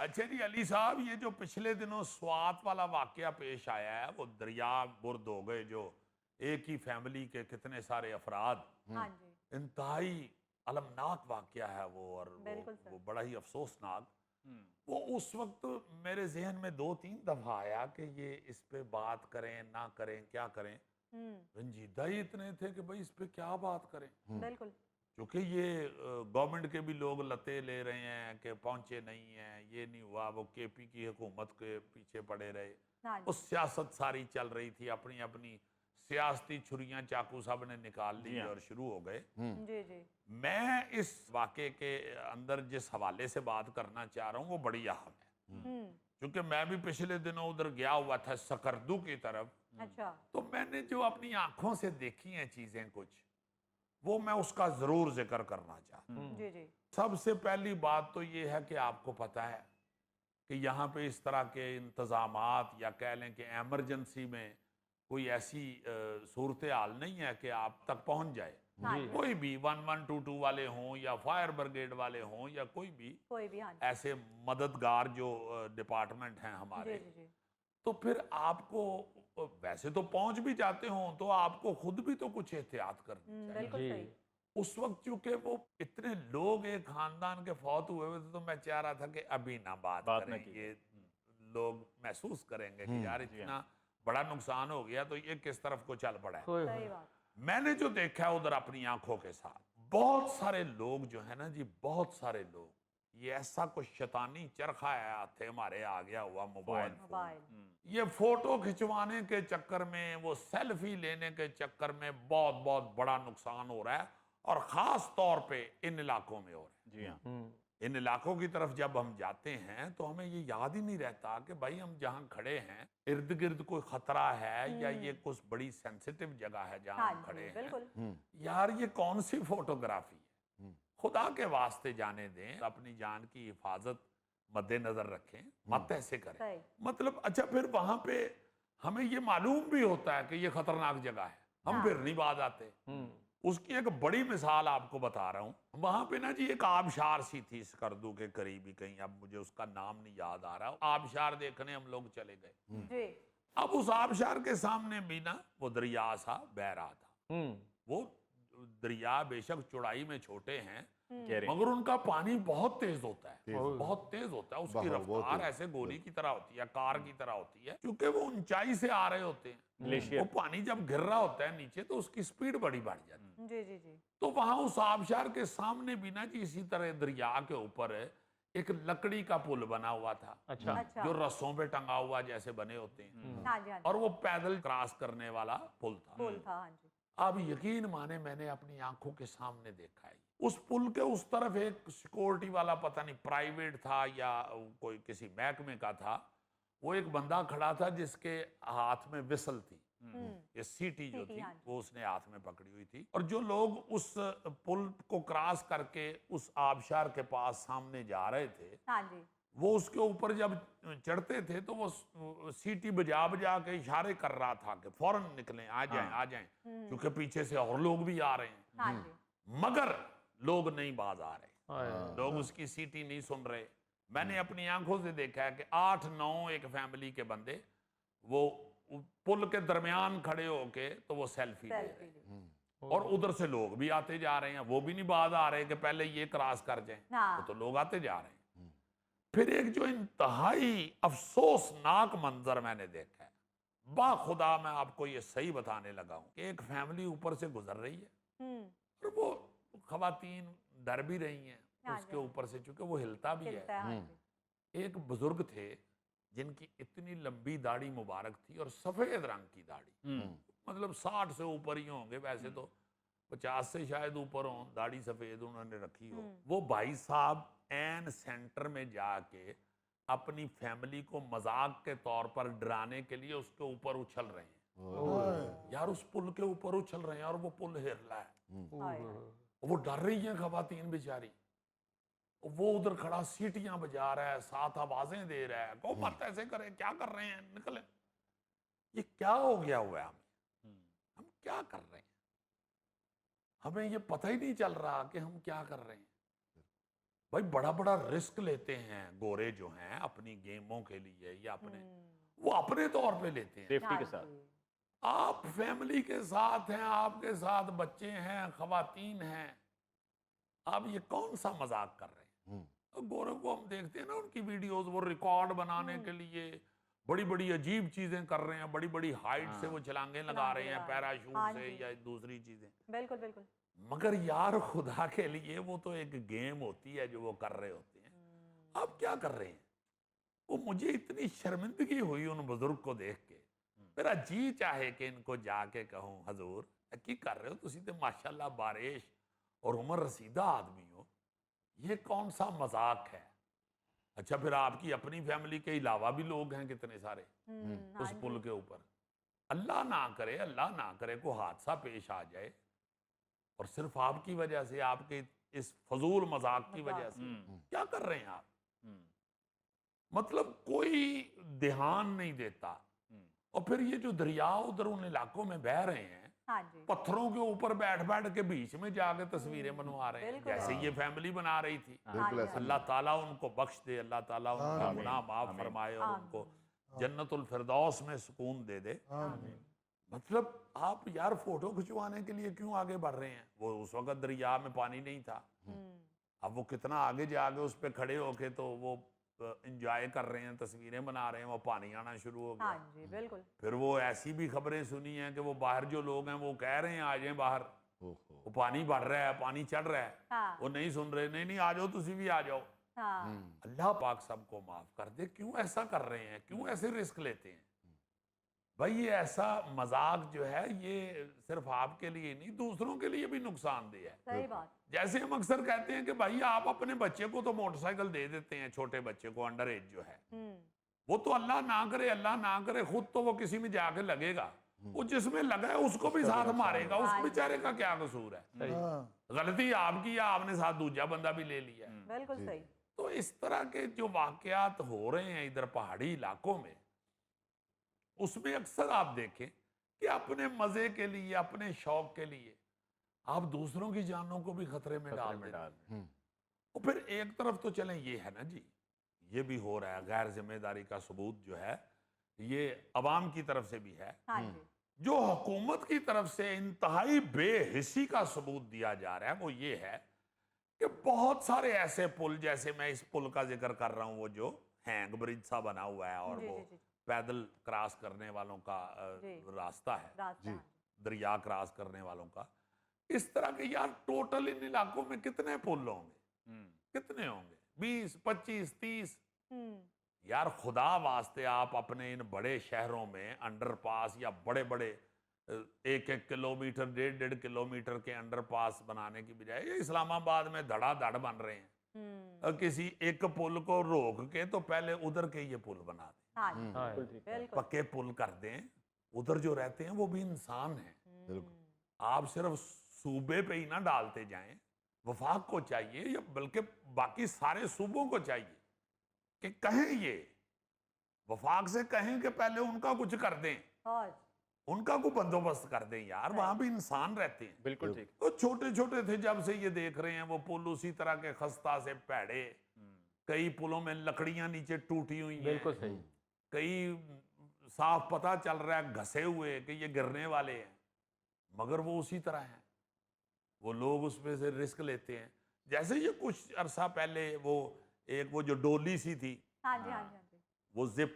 अच्छा जी अली साहब, ये जो पिछले दिनों स्वात वाला वाकया पेश आया है, वो दरिया बुर्द हो गए जो एक ही फैमिली के कितने सारे अफराद, हाँ जी, इंतहाई अलमनाक वाकया है वो। और बिल्कुल सर। वो बड़ा ही अफसोसनाक। वो उस वक्त मेरे जहन में 2-3 दफा आया कि ये इस पे बात करें ना करें, क्या करें। हुँ, रंजीदा ही इतने थे कि भाई इस पे क्या बात करें, बिल्कुल। क्योंकि ये गवर्नमेंट के भी लोग लते ले रहे हैं कि पहुंचे नहीं हैं, ये नहीं हुआ, वो केपी की हुकूमत के पीछे पड़े रहे। हाँ वो जी। सियासत सारी चल रही थी, अपनी अपनी सियासती छुरियां चाकू सब ने निकाल ली और शुरू हो गए। जी, जी। मैं इस वाक़े के अंदर जिस हवाले से बात करना चाह रहा हूँ वो बड़ी अहम है, हुँ, क्योंकि मैं भी पिछले दिनों उधर गया हुआ था सकरदू की तरफ। अच्छा। तो मैंने जो अपनी आंखों से देखी हैं चीजें कुछ, वो मैं उसका जरूर जिक्र करना चाहता हूं। जी, जी। सबसे पहली बात तो ये है कि आपको पता है कि यहाँ पे इस तरह के इंतजामात या कह लें कि एमरजेंसी में कोई ऐसी सूरत हाल नहीं है कि आप तक पहुंच जाए। हाँ जी, कोई भी 1122 वाले हों या फायर ब्रिगेड वाले हों या कोई भी कोई भी, हाँ जी। ऐसे मददगार जो डिपार्टमेंट हैं हमारे, जी, जी, जी। तो फिर आपको वैसे तो पहुंच भी जाते हों तो आपको खुद भी तो कुछ एहतियात करनी चाहिए। बिल्कुल सही। उस वक्त चूंकि वो इतने लोग एक खानदान के फौत हुए हुए थे, तो मैं चाह रहा था कि अभी ना बात करें, ये लोग महसूस करेंगे कि यार इतना बड़ा नुकसान हो गया तो ये किस तरफ को चल पड़ा है। सही बात। मैंने जो देखा है उधर अपनी आंखों के साथ, बहुत सारे लोग जो है ना जी, बहुत सारे लोग, ये ऐसा कुछ शैतानी चरखा है हाथे हमारे आ गया हुआ मोबाइल फोन। मोबाइल। ये फोटो खिंचवाने के चक्कर में, वो सेल्फी लेने के चक्कर में बहुत बहुत बड़ा नुकसान हो रहा है, और खास तौर पे इन इलाकों में हो रहा है। जी हाँ। इन इलाकों की तरफ जब हम जाते हैं तो हमें ये याद ही नहीं रहता कि भाई हम जहाँ खड़े हैं इर्द गिर्द कोई खतरा है या ये कुछ बड़ी सेंसिटिव जगह है जहाँ हाँ हम खड़े जी, हैं। बिल्कुल। यार ये कौन सी फोटोग्राफी है, खुदा के वास्ते जाने दें, अपनी जान की हिफाजत मद्देनजर रखें, मत ऐसे करें। सही। मतलब अच्छा, फिर वहां पे हमें ये मालूम भी होता है कि ये खतरनाक जगह है, हम हाँ। फिर नहीं बात आते। उसकी एक बड़ी मिसाल आपको बता रहा हूं। वहां पे ना जी एक आबशार सी थी सकरदू के करीब ही कहीं, अब मुझे उसका नाम नहीं याद आ रहा। आबशार देखने हम लोग चले गए। जी। अब उस आबशार के सामने भी ना वो दरिया सा बह रहा था। वो दरिया बेशक चौड़ाई में छोटे हैं, मगर उनका पानी बहुत तेज होता है, बहुत तेज होता है। उसकी रफ्तार ऐसे गोली की तरह होती है, कार की तरह होती है, क्योंकि वो ऊंचाई से आ रहे होते हैं। वो पानी जब गिर रहा होता है नीचे तो उसकी स्पीड बड़ी बढ़ जाती है। जी, जी, जी। तो वहां उस आबशार के सामने भी ना जी इसी तरह दरिया के ऊपर एक लकड़ी का पुल बना हुआ था, अच्छा। जो रस्सों पे टंगा हुआ जैसे बने होते हैं, हाँ जी, हाँ जी। और वो पैदल क्रॉस करने वाला पुल था। पुल था, हाँ जी। अब यकीन माने मैंने अपनी आंखों के सामने देखा है, उस पुल के उस तरफ एक सिक्योरिटी वाला, पता नहीं प्राइवेट था या कोई किसी महकमे का था, वो एक बंदा खड़ा था जिसके हाथ में विसल थी, ये सीटी जो सीटी, थी हाँ जी। वो उसने हाथ में पकड़ी हुई थी। और जो लोग उस पुल को क्रॉस करके उस आबशार के पास सामने जा रहे थे, हाँ जी। वो उसके ऊपर जब चढ़ते थे तो वो सीटी बजा बजा के इशारे कर रहा था कि फौरन निकलें, आ जाएं, आ जाएं, क्योंकि पीछे से और लोग भी आ रहे हैं। हाँ जी। मगर लोग नहीं बाज आ रहे, लोग उसकी सीटी नहीं सुन रहे। मैंने अपनी आंखों से देखा है कि 8-9 एक फैमिली के बंदे वो पुल के दरमियान खड़े होके तो वो सेल्फी ले रहे सेल्फी हैं। ली। और उधर से लोग भी आते जा रहे हैं, वो भी नहीं बाज आ रहे कि पहले ये क्रॉस कर जाएं, हाँ। वो तो लोग आते जा रहे हैं। फिर एक जो इंतहाई अफसोसनाक मंजर मैंने देखा है, बाखुदा मैं आपको ये सही बताने लगा हूं, कि एक फैमिली ऊपर से गुजर रही है और वो खवातीन डर भी रही हैं हाँ उसके जी, हाँ। ऊपर से, चूंकि वो हिलता भी हिलता है। है, हाँ जी। एक बुजुर्ग थे जिनकी इतनी लंबी दाढ़ी मुबारक थी और सफेद रंग की दाढ़ी, मतलब 60 से ऊपर ही होंगे, वैसे तो 50 से शायद ऊपर हो, दाढ़ी सफेद उन्होंने रखी हो। वो भाई साहब एन सेंटर में जाके अपनी फैमिली को मजाक के तौर पर डराने के लिए उसके ऊपर उछल रहे हैं। यार उस पुल के ऊपर उछल रहे हैं और वो पुल हिल रहा है, हाय, हाय। वो डर रही हैं खवातीन बेचारी। वो उधर खड़ा सीटियां बजा रहा है, साथ आवाजें दे रहा है, को मत ऐसे करे, क्या कर रहे हैं, निकले। ये क्या हो गया हुआ है हमें, हम क्या कर रहे हैं, हमें ये पता ही नहीं चल रहा कि हम क्या कर रहे हैं। भाई बड़ा बड़ा रिस्क लेते हैं गोरे जो हैं अपनी गेमों के लिए या अपने, वो अपने तौर पे लेते हैं। सेफ्टी के हाँ साथ। जी, आप फैमिली के साथ हैं, आपके साथ बच्चे हैं, खवातीन हैं, आप ये कौन सा मजाक कर रहे हैं? तो गोरों को हम देखते हैं ना उनकी वीडियोस, वो रिकॉर्ड बनाने के लिए बड़ी बड़ी अजीब चीजें कर रहे हैं, बड़ी बड़ी हाइट से वो छलांगे लगा रहे हैं, लगा रहे हैं। पैराशूट हाँ से जी। या दूसरी चीजें। बिल्कुल बिल्कुल। मगर यार खुदा के लिए वो तो एक गेम होती है जो वो कर रहे होते हैं। आप क्या कर रहे हैं? वो मुझे इतनी शर्मिंदगी हुई उन बुजुर्ग को देख के, मेरा जी चाहे कि इनको जाके कहूं, हजूर की कर रहे हो तुसी ते माशाल्लाह बारिश और उम्र रसीदा आदमी हो, ये कौन सा मजाक है? अच्छा फिर आपकी अपनी फैमिली के अलावा भी लोग हैं कितने सारे हाँ उस जी, पुल के ऊपर। अल्लाह ना करे कोई हादसा पेश आ जाए और सिर्फ आपकी वजह से, आपके इस फजूल मजाक की वजह से, क्या कर रहे हैं आप? मतलब कोई ध्यान नहीं देता। और फिर ये जो दरिया उधर उन इलाकों में बह रहे हैं, हाँ जी, पत्थरों के ऊपर बैठ बैठ के बीच में जाके तस्वीरें बनवा रहे हैं, बिल्कुल। जैसे ये फैमिली बना रही थी। बिल्कुल हाँ ऐसा अल्लाह ताला उनको बख्श दे, अल्लाह ताला उनका आमीन, गुनाह माफ आमीन। फरमाए और आमीन। उनको जन्नतुल फिरदौस में सुकून दे दे। आमीन। मतलब आप यार फोटो खिंचवाने के लिए क्यों आगे बढ़ रहे हैं? वो उस वक्त दरिया में पानी नहीं था, अब वो कितना आगे जाके उस पे खड़े होके तो वो एंजॉय कर रहे हैं, तस्वीरें बना रहे हैं, वो पानी आना शुरू हो गया। हाँ जी, बिल्कुल। फिर वो ऐसी भी खबरें सुनी हैं कि वो बाहर जो लोग हैं वो कह रहे हैं आ जाएं बाहर, ओहो। वो पानी बढ़ रहा है, पानी चढ़ रहा है, हाँ वो नहीं सुन रहे, नहीं नहीं आ जाओ तुसी भी आ जाओ। हाँ अल्लाह पाक सबको माफ कर दे, क्यों ऐसा कर रहे हैं, क्यों ऐसे रिस्क लेते हैं? भाई ये ऐसा मजाक जो है ये सिर्फ आपके लिए नहीं दूसरों के लिए भी नुकसानदेह है। सही बात। जैसे हम अक्सर कहते हैं कि भाई आप अपने बच्चे को तो मोटरसाइकिल दे देते हैं, छोटे बच्चे को, अंडर एज जो है, वो तो अल्लाह ना करे खुद तो वो किसी में जाके लगेगा, वो जिसमें लगा है उसको भी साथ मारेगा, उस बेचारे का क्या कसूर है? हाँ, गलती आपकी या आपने साथ दूसरा बंदा भी ले लिया है। बिल्कुल सही। तो इस तरह के जो वाकयात हो रहे हैं इधर पहाड़ी इलाकों में, उसमें अक्सर आप देखें कि अपने मजे के लिए, अपने शौक के लिए आप दूसरों की जानों को भी खतरे में डाल देते हैं। और फिर एक तरफ तो चलें ये है ना जी, ये भी हो रहा है, गैर जिम्मेदारी का सबूत जो है ये अवाम की तरफ से भी है, हाँ जी, जो हुकूमत की तरफ से इंतहाई बेहिसी का सबूत दिया जा रहा है वो ये है कि बहुत सारे ऐसे पुल, जैसे मैं इस पुल का जिक्र कर रहा हूँ, वो जो हैंग ब्रिज सा बना हुआ है और जी, वो जी, जी। पैदल क्रॉस करने वालों का जी। रास्ता है, रास्ता। जी। दरिया क्रॉस करने वालों का। इस तरह के यार टोटल इन इलाकों में कितने पुल होंगे, कितने होंगे? 20, 25, 30? यार खुदा वास्ते आप अपने इन बड़े शहरों में अंडरपास या बड़े बड़े 1-1 किलोमीटर, 1.5 किलोमीटर के अंडरपास बनाने की बजाय ये इस्लामाबाद में धड़ाधड़ बन रहे हैं। और किसी एक पुल को रोक के तो पहले उधर के ये पुल बना दें, हाँ जी, बिल्कुल ठीक है। बिल्कुल। पक्के पुल कर दें। उधर जो रहते हैं वो भी इंसान हैं, बिल्कुल। आप सिर्फ सूबे पे ही ना डालते जाएं, वफाक को चाहिए या बल्कि बाकी सारे सूबों को चाहिए कि कहें, ये वफाक से कहें कि पहले उनका कुछ कर दें, और उनका को बंदोबस्त कर दें यार, वहां भी इंसान रहते हैं। बिल्कुल ठीक। तो छोटे छोटे थे जब से ये देख रहे हैं वो पुल उसी तरह के खस्ता से पैड़े, कई पुलों में लकड़ियां नीचे टूटी हुई हैं, बिल्कुल सही। कई साफ पता चल रहा है घसे हुए कि ये गिरने वाले हैं, मगर वो उसी तरह हैं। वो लोग उसमें से रिस्क लेते हैं। जैसे ये कुछ अरसा पहले वो एक वो जो डोली सी थी, हाँ जी, हाँ जी, हाँ जी। वो जिप